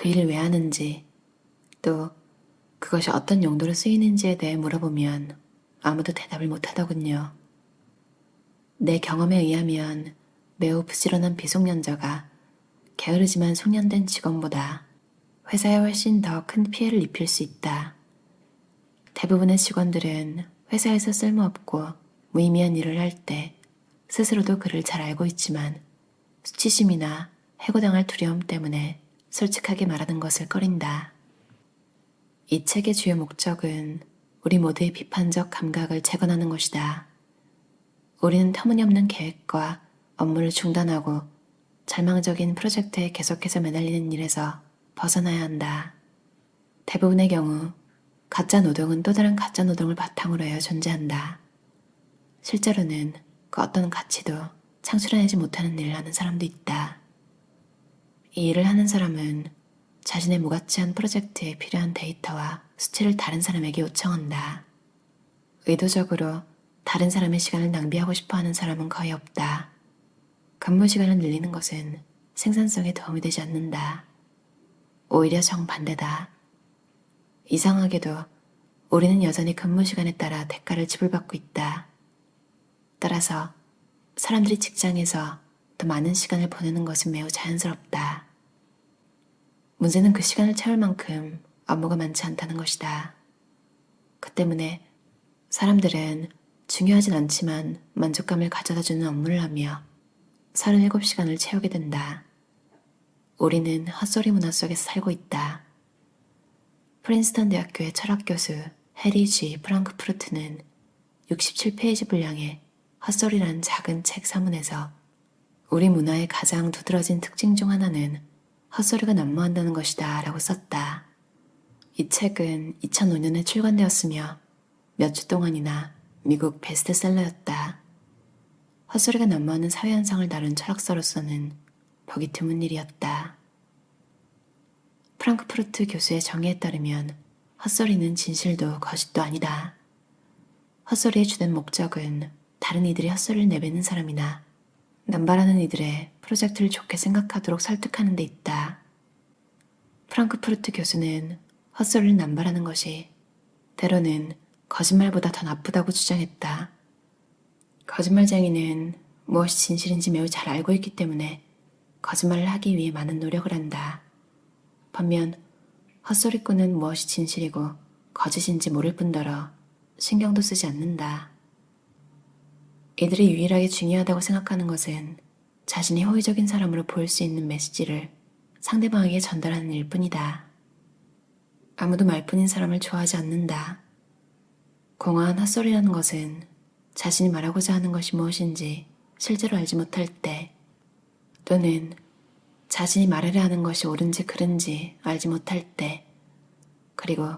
그 일을 왜 하는지, 또 그것이 어떤 용도로 쓰이는지에 대해 물어보면 아무도 대답을 못하더군요. 내 경험에 의하면 매우 부지런한 비숙련자가 게으르지만 숙련된 직원보다 회사에 훨씬 더 큰 피해를 입힐 수 있다. 대부분의 직원들은 회사에서 쓸모없고 무의미한 일을 할 때 스스로도 그를 잘 알고 있지만 수치심이나 해고당할 두려움 때문에 솔직하게 말하는 것을 꺼린다. 이 책의 주요 목적은 우리 모두의 비판적 감각을 재건하는 것이다. 우리는 터무니없는 계획과 업무를 중단하고 절망적인 프로젝트에 계속해서 매달리는 일에서 벗어나야 한다. 대부분의 경우 가짜 노동은 또 다른 가짜 노동을 바탕으로 해야 존재한다. 실제로는 그 어떤 가치도 창출해내지 못하는 일을 하는 사람도 있다. 이 일을 하는 사람은 자신의 무가치한 프로젝트에 필요한 데이터와 수치를 다른 사람에게 요청한다. 의도적으로 다른 사람의 시간을 낭비하고 싶어 하는 사람은 거의 없다. 근무 시간을 늘리는 것은 생산성에 도움이 되지 않는다. 오히려 정반대다. 이상하게도 우리는 여전히 근무 시간에 따라 대가를 지불받고 있다. 따라서 사람들이 직장에서 더 많은 시간을 보내는 것은 매우 자연스럽다. 문제는 그 시간을 채울 만큼 업무가 많지 않다는 것이다. 그 때문에 사람들은 중요하진 않지만 만족감을 가져다주는 업무를 하며 37시간을 채우게 된다. 우리는 헛소리 문화 속에서 살고 있다. 프린스턴 대학교의 철학 교수 해리 G. 프랑크푸르트는 67페이지 분량의 헛소리라는 작은 책 서문에서 우리 문화의 가장 두드러진 특징 중 하나는 헛소리가 난무한다는 것이다 라고 썼다. 이 책은 2005년에 출간되었으며 몇 주 동안이나 미국 베스트셀러였다. 헛소리가 난무하는 사회 현상을 다룬 철학서로서는 보기 드문 일이었다. 프랑크푸르트 교수의 정의에 따르면 헛소리는 진실도 거짓도 아니다. 헛소리의 주된 목적은 다른 이들이 헛소리를 내뱉는 사람이나 남발하는 이들의 프로젝트를 좋게 생각하도록 설득하는 데 있다. 프랑크푸르트 교수는 헛소리를 남발하는 것이 때로는 거짓말보다 더 나쁘다고 주장했다. 거짓말쟁이는 무엇이 진실인지 매우 잘 알고 있기 때문에 거짓말을 하기 위해 많은 노력을 한다. 반면 헛소리꾼은 무엇이 진실이고 거짓인지 모를 뿐더러 신경도 쓰지 않는다. 이들이 유일하게 중요하다고 생각하는 것은 자신이 호의적인 사람으로 보일 수 있는 메시지를 상대방에게 전달하는 일뿐이다. 아무도 말뿐인 사람을 좋아하지 않는다. 공허한 헛소리라는 것은 자신이 말하고자 하는 것이 무엇인지 실제로 알지 못할 때, 또는 자신이 말하려 하는 것이 옳은지 그른지 알지 못할 때, 그리고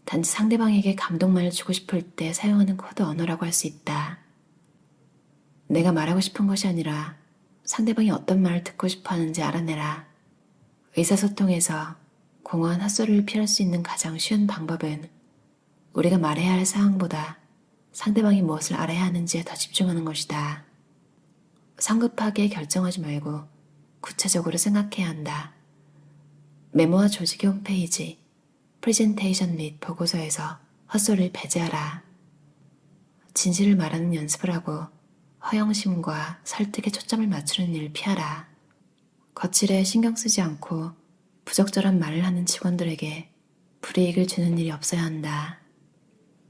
단지 상대방에게 감동만을 주고 싶을 때 사용하는 코드 언어라고 할 수 있다. 내가 말하고 싶은 것이 아니라 상대방이 어떤 말을 듣고 싶어 하는지 알아내라. 의사소통에서 공허한 헛소리를 피할 수 있는 가장 쉬운 방법은 우리가 말해야 할 사항보다 상대방이 무엇을 알아야 하는지에 더 집중하는 것이다. 성급하게 결정하지 말고 구체적으로 생각해야 한다. 메모와 조직의 홈페이지, 프레젠테이션 및 보고서에서 헛소리를 배제하라. 진실을 말하는 연습을 하고 허영심과 설득에 초점을 맞추는 일을 피하라. 거칠에 신경 쓰지 않고 부적절한 말을 하는 직원들에게 불이익을 주는 일이 없어야 한다.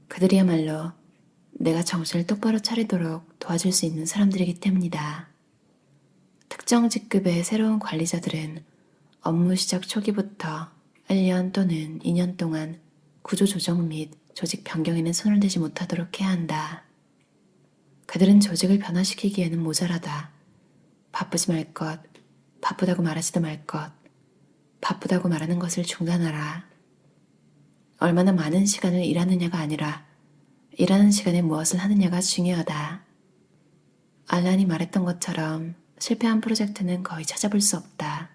그들이야말로 내가 정신을 똑바로 차리도록 도와줄 수 있는 사람들이기 때문이다. 특정 직급의 새로운 관리자들은 업무 시작 초기부터 1년 또는 2년 동안 구조 조정 및 조직 변경에는 손을 대지 못하도록 해야 한다. 그들은 조직을 변화시키기에는 모자라다. 바쁘지 말 것, 바쁘다고 말하지도 말 것, 바쁘다고 말하는 것을 중단하라. 얼마나 많은 시간을 일하느냐가 아니라 일하는 시간에 무엇을 하느냐가 중요하다. 알란이 말했던 것처럼 실패한 프로젝트는 거의 찾아볼 수 없다.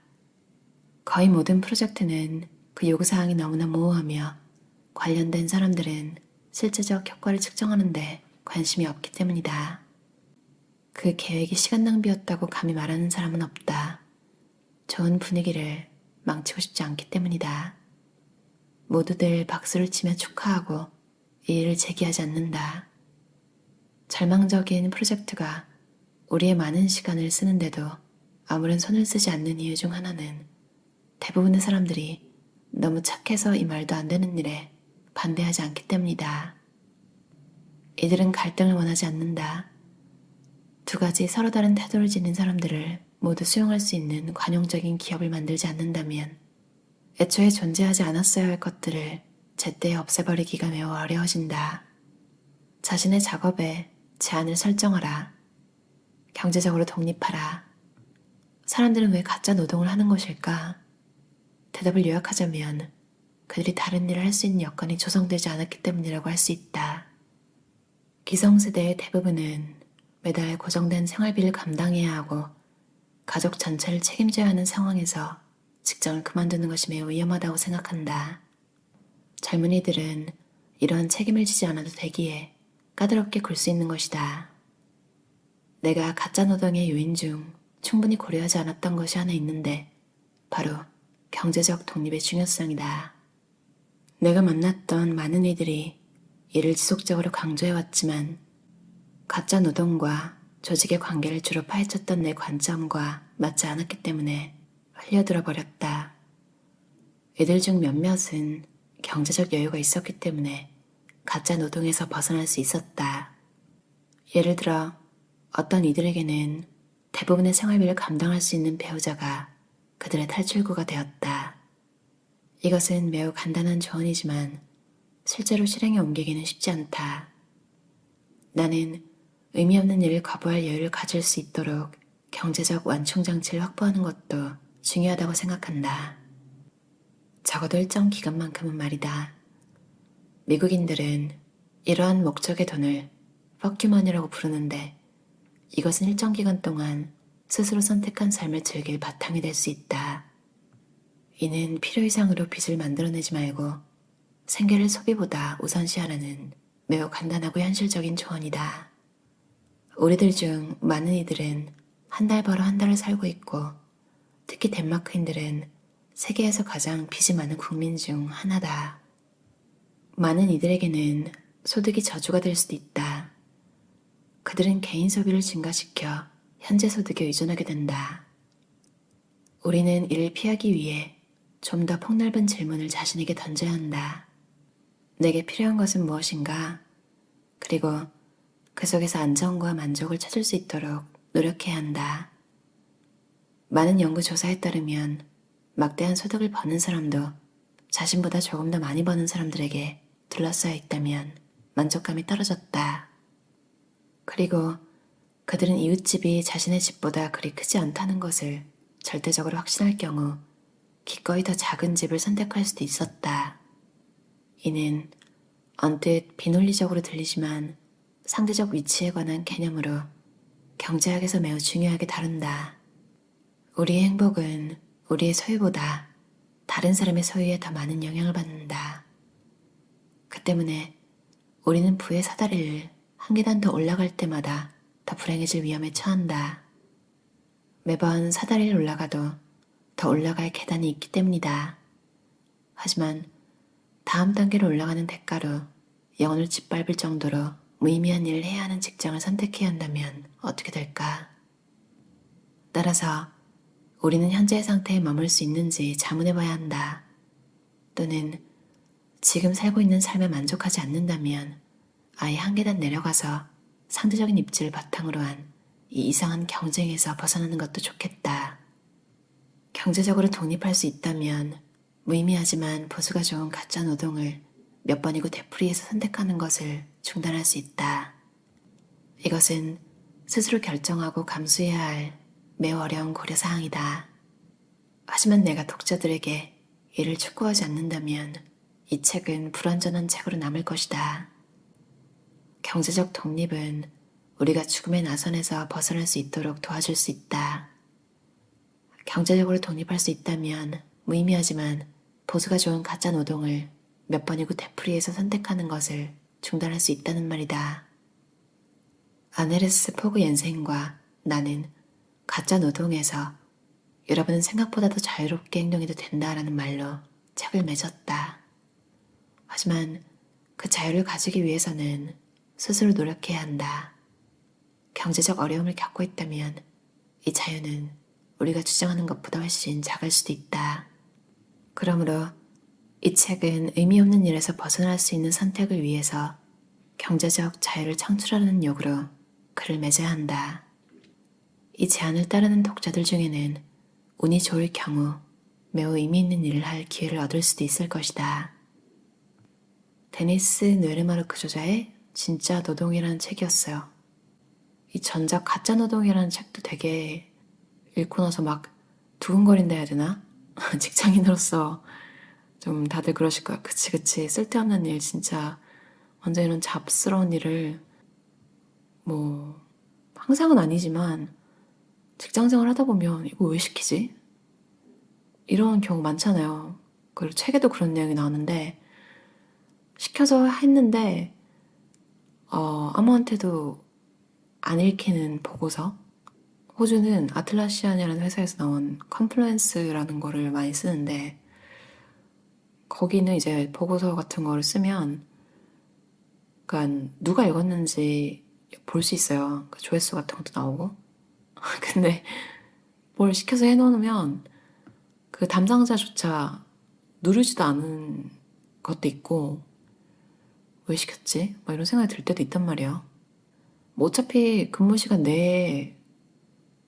거의 모든 프로젝트는 그 요구사항이 너무나 모호하며 관련된 사람들은 실제적 효과를 측정하는데 관심이 없기 때문이다. 그 계획이 시간 낭비였다고 감히 말하는 사람은 없다. 좋은 분위기를 망치고 싶지 않기 때문이다. 모두들 박수를 치며 축하하고 이의를 제기하지 않는다. 절망적인 프로젝트가 우리의 많은 시간을 쓰는데도 아무런 손을 쓰지 않는 이유 중 하나는 대부분의 사람들이 너무 착해서 이 말도 안 되는 일에 반대하지 않기 때문이다. 이들은 갈등을 원하지 않는다. 두 가지 서로 다른 태도를 지닌 사람들을 모두 수용할 수 있는 관용적인 기업을 만들지 않는다면 애초에 존재하지 않았어야 할 것들을 제때에 없애버리기가 매우 어려워진다. 자신의 작업에 제한을 설정하라. 경제적으로 독립하라. 사람들은 왜 가짜 노동을 하는 것일까? 대답을 요약하자면 그들이 다른 일을 할 수 있는 여건이 조성되지 않았기 때문이라고 할 수 있다. 기성세대의 대부분은 매달 고정된 생활비를 감당해야 하고 가족 전체를 책임져야 하는 상황에서 직장을 그만두는 것이 매우 위험하다고 생각한다. 젊은이들은 이런 책임을 지지 않아도 되기에 까다롭게 굴 수 있는 것이다. 내가 가짜 노동의 요인 중 충분히 고려하지 않았던 것이 하나 있는데 바로 경제적 독립의 중요성이다. 내가 만났던 많은 이들이 이를 지속적으로 강조해왔지만 가짜 노동과 조직의 관계를 주로 파헤쳤던 내 관점과 맞지 않았기 때문에 흘려들어 버렸다. 이들 중 몇몇은 경제적 여유가 있었기 때문에 가짜 노동에서 벗어날 수 있었다. 예를 들어 어떤 이들에게는 대부분의 생활비를 감당할 수 있는 배우자가 그들의 탈출구가 되었다. 이것은 매우 간단한 조언이지만 실제로 실행에 옮기기는 쉽지 않다. 나는 의미 없는 일을 거부할 여유를 가질 수 있도록 경제적 완충장치를 확보하는 것도 중요하다고 생각한다. 적어도 일정 기간만큼은 말이다. 미국인들은 이러한 목적의 돈을 퍼큐머니라고 부르는데 이것은 일정 기간 동안 스스로 선택한 삶을 즐길 바탕이 될 수 있다. 이는 필요 이상으로 빚을 만들어내지 말고 생계를 소비보다 우선시하라는 매우 간단하고 현실적인 조언이다. 우리들 중 많은 이들은 한 달 벌어 한 달을 살고 있고 특히 덴마크인들은 세계에서 가장 빚이 많은 국민 중 하나다. 많은 이들에게는 소득이 저주가 될 수도 있다. 그들은 개인 소비를 증가시켜 현재 소득에 의존하게 된다. 우리는 이를 피하기 위해 좀 더 폭넓은 질문을 자신에게 던져야 한다. 내게 필요한 것은 무엇인가? 그리고 그 속에서 안정과 만족을 찾을 수 있도록 노력해야 한다. 많은 연구조사에 따르면 막대한 소득을 버는 사람도 자신보다 조금 더 많이 버는 사람들에게 둘러싸여 있다면 만족감이 떨어졌다. 그리고 그들은 이웃집이 자신의 집보다 그리 크지 않다는 것을 절대적으로 확신할 경우 기꺼이 더 작은 집을 선택할 수도 있었다. 이는 언뜻 비논리적으로 들리지만 상대적 위치에 관한 개념으로 경제학에서 매우 중요하게 다룬다. 우리의 행복은 우리의 소유보다 다른 사람의 소유에 더 많은 영향을 받는다. 그 때문에 우리는 부의 사다리를 한 계단 더 올라갈 때마다 더 불행해질 위험에 처한다. 매번 사다리를 올라가도 더 올라갈 계단이 있기 때문이다. 하지만 다음 단계로 올라가는 대가로 영혼을 짓밟을 정도로 무의미한 일을 해야 하는 직장을 선택해야 한다면 어떻게 될까? 따라서 우리는 현재의 상태에 머물 수 있는지 자문해 봐야 한다. 또는 지금 살고 있는 삶에 만족하지 않는다면 아예 한 계단 내려가서 상대적인 입지를 바탕으로 한 이 이상한 경쟁에서 벗어나는 것도 좋겠다. 경제적으로 독립할 수 있다면 무의미하지만 보수가 좋은 가짜 노동을 몇 번이고 되풀이해서 선택하는 것을 중단할 수 있다. 이것은 스스로 결정하고 감수해야 할 매우 어려운 고려사항이다. 하지만 내가 독자들에게 이를 촉구하지 않는다면 이 책은 불완전한 책으로 남을 것이다. 경제적 독립은 우리가 죽음의 나선에서 벗어날 수 있도록 도와줄 수 있다. 경제적으로 독립할 수 있다면 무의미하지만 보수가 좋은 가짜 노동을 몇 번이고 되풀이해서 선택하는 것을 중단할 수 있다는 말이다. 아네르스 포그 옌센과 나는 가짜 노동에서 여러분은 생각보다 더 자유롭게 행동해도 된다라는 말로 책을 맺었다. 하지만 그 자유를 가지기 위해서는 스스로 노력해야 한다. 경제적 어려움을 겪고 있다면 이 자유는 우리가 주장하는 것보다 훨씬 작을 수도 있다. 그러므로 이 책은 의미 없는 일에서 벗어날 수 있는 선택을 위해서 경제적 자유를 창출하는 욕으로 글을 맺어야 한다. 이 제안을 따르는 독자들 중에는 운이 좋을 경우 매우 의미 있는 일을 할 기회를 얻을 수도 있을 것이다. 데니스 뇌르마르크 저자의 진짜 노동이라는 책이었어요. 이 전작 가짜 노동이라는 책도 되게 읽고 나서 막 두근거린다 해야 되나? 직장인으로서 좀 다들 그러실 거야. 그치 쓸데없는 일 진짜 완전 이런 잡스러운 일을 뭐 항상은 아니지만 직장생활 하다 보면 이거 왜 시키지? 이런 경우 많잖아요. 그리고 책에도 그런 내용이 나오는데 시켜서 했는데 아무한테도 안 읽히는 보고서. 호주는 아틀라시안이라는 회사에서 나온 컨플루언스라는 거를 많이 쓰는데 거기는 이제 보고서 같은 거를 쓰면 그러니까 누가 읽었는지 볼 수 있어요. 그 조회수 같은 것도 나오고. 근데 뭘 시켜서 해놓으면 그 담당자조차 누르지도 않은 것도 있고 왜 시켰지? 막 이런 생각이 들 때도 있단 말이에요. 뭐 어차피 근무 시간 내에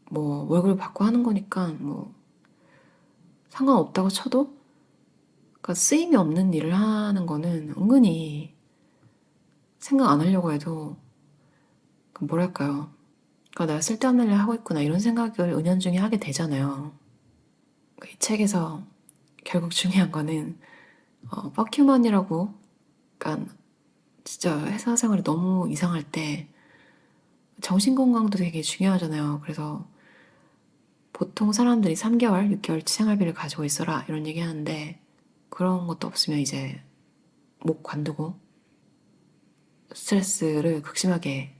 뭐 월급을 받고 하는 거니까 뭐 상관없다고 쳐도 그러니까 쓰임이 없는 일을 하는 거는 은근히 생각 안 하려고 해도 뭐랄까요. 그러니까 내가 쓸데없는 일을 하고 있구나 이런 생각을 은연중에 하게 되잖아요. 이 책에서 결국 중요한 거는 퍼큐먼이라고 그러니까 진짜 회사 생활이 너무 이상할 때 정신건강도 되게 중요하잖아요. 그래서 보통 사람들이 3개월, 6개월치 생활비를 가지고 있어라 이런 얘기 하는데 그런 것도 없으면 이제 목 관두고 스트레스를 극심하게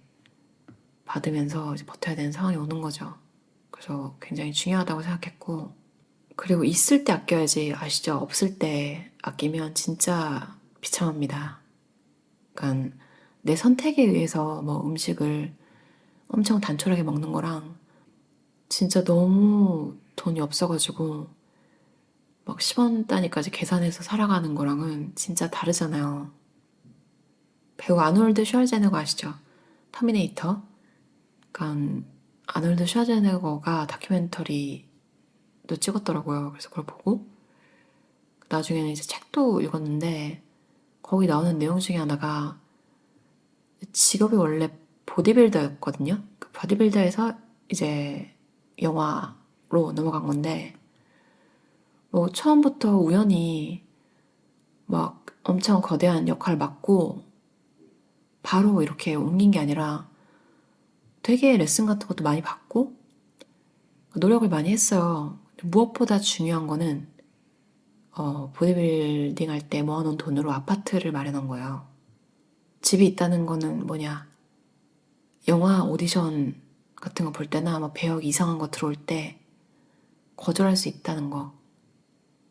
받으면서 이제 버텨야 되는 상황이 오는 거죠. 그래서 굉장히 중요하다고 생각했고 그리고 있을 때 아껴야지 아시죠? 없을 때 아끼면 진짜 비참합니다. 그러니까 내 선택에 의해서 뭐 음식을 엄청 단촐하게 먹는 거랑 진짜 너무 돈이 없어가지고 막 10원 단위까지 계산해서 살아가는 거랑은 진짜 다르잖아요. 배우 아놀드 슈왈제네거 아시죠? 터미네이터. 그러니까 아놀드 슈왈제네거가 다큐멘터리도 찍었더라고요. 그래서 그걸 보고 나중에는 이제 책도 읽었는데 거기 나오는 내용 중에 하나가 직업이 원래 보디빌더였거든요. 그 보디빌더에서 이제 영화로 넘어간 건데 뭐 처음부터 우연히 막 엄청 거대한 역할을 맡고 바로 이렇게 옮긴 게 아니라 되게 레슨 같은 것도 많이 받고 노력을 많이 했어요. 무엇보다 중요한 거는 보디빌딩 할 때 모아놓은 돈으로 아파트를 마련한 거예요. 집이 있다는 거는 뭐냐 영화 오디션 같은 거 볼 때나 뭐 배역 이상한 거 들어올 때 거절할 수 있다는 거.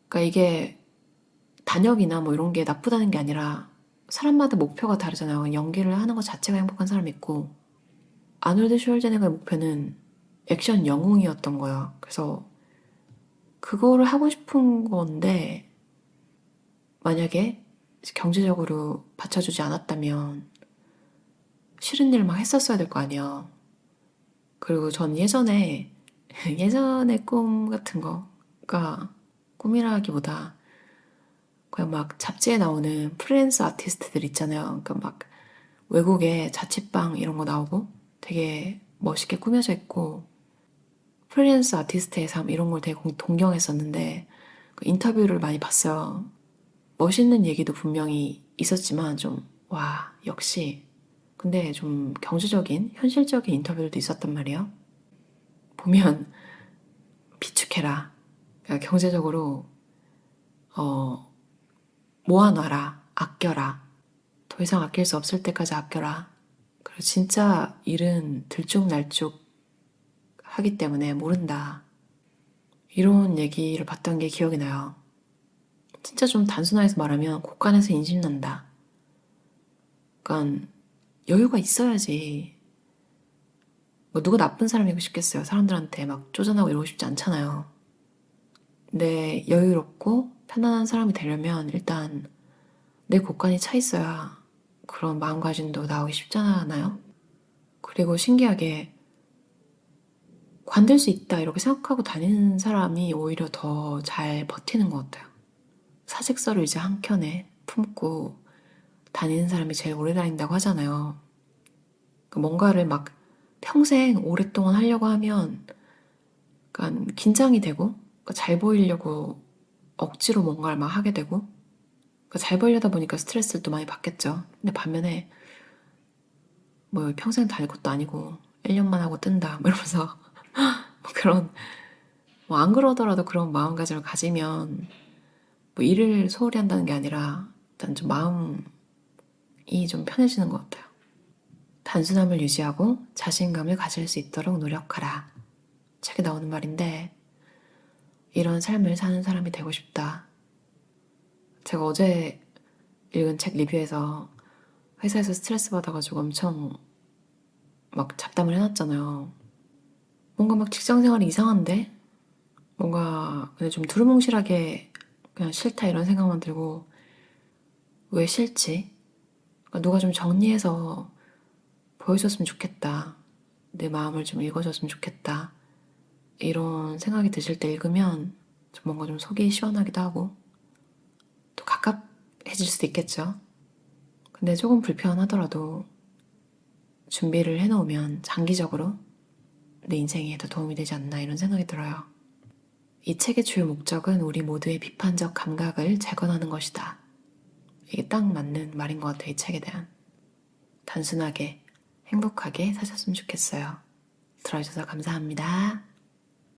그러니까 이게 단역이나 뭐 이런 게 나쁘다는 게 아니라 사람마다 목표가 다르잖아요. 연기를 하는 것 자체가 행복한 사람이 있고 아놀드 슈왈제네거의 목표는 액션 영웅이었던 거야. 그래서 그거를 하고 싶은 건데 만약에 경제적으로 받쳐주지 않았다면 싫은 일 막 했었어야 될 거 아니야. 그리고 전 예전에 꿈 같은 거가 꿈이라기보다 그냥 막 잡지에 나오는 프리랜서 아티스트들 있잖아요. 그러니까 막 외국에 자취방 이런 거 나오고 되게 멋있게 꾸며져 있고 프리랜서 아티스트의 삶 이런 걸 되게 동경했었는데 그 인터뷰를 많이 봤어요. 멋있는 얘기도 분명히 있었지만 좀 와 역시 근데 좀 경제적인 현실적인 인터뷰도 있었단 말이에요. 보면 비축해라. 그러니까 경제적으로 모아놔라. 아껴라. 더 이상 아낄 수 없을 때까지 아껴라. 그리고 진짜 일은 들쭉날쭉 하기 때문에 모른다. 이런 얘기를 봤던 게 기억이 나요. 진짜 좀 단순화해서 말하면 곳간에서 인심난다. 그러니까 여유가 있어야지. 뭐 누가 나쁜 사람이고 싶겠어요. 사람들한테 막 쪼잔하고 이러고 싶지 않잖아요. 근데 여유롭고 편안한 사람이 되려면 일단 내 곳간이 차 있어야 그런 마음가짐도 나오기 쉽잖아요. 그리고 신기하게 관될 수 있다 이렇게 생각하고 다니는 사람이 오히려 더 잘 버티는 것 같아요. 사직서를 이제 한 켠에 품고 다니는 사람이 제일 오래 다닌다고 하잖아요. 뭔가를 막 평생 오랫동안 하려고 하면 약간 긴장이 되고 잘 보이려고 억지로 뭔가를 막 하게 되고 잘 보이려다 보니까 스트레스를 또 많이 받겠죠. 근데 반면에 뭐 평생 다닐 것도 아니고 1년만 하고 뜬다 뭐 이러면서 뭐 그런 뭐 안 그러더라도 그런 마음가짐을 가지면 뭐 일을 소홀히 한다는 게 아니라 일단 좀 마음이 좀 편해지는 것 같아요. 단순함을 유지하고 자신감을 가질 수 있도록 노력하라. 책에 나오는 말인데 이런 삶을 사는 사람이 되고 싶다. 제가 어제 읽은 책 리뷰에서 회사에서 스트레스 받아가지고 엄청 막 잡담을 해놨잖아요. 뭔가 막 직장 생활이 이상한데? 뭔가 그냥 좀 두루뭉실하게 그냥 싫다 이런 생각만 들고 왜 싫지? 그러니까 누가 좀 정리해서 보여줬으면 좋겠다. 내 마음을 좀 읽어줬으면 좋겠다. 이런 생각이 드실 때 읽으면 좀 뭔가 좀 속이 시원하기도 하고 또 가깝해질 수도 있겠죠. 근데 조금 불편하더라도 준비를 해놓으면 장기적으로 내 인생에 더 도움이 되지 않나 이런 생각이 들어요. 이 책의 주요 목적은 우리 모두의 비판적 감각을 재건하는 것이다. 이게 딱 맞는 말인 것 같아요. 이 책에 대한. 단순하게 행복하게 사셨으면 좋겠어요. 들어주셔서 감사합니다.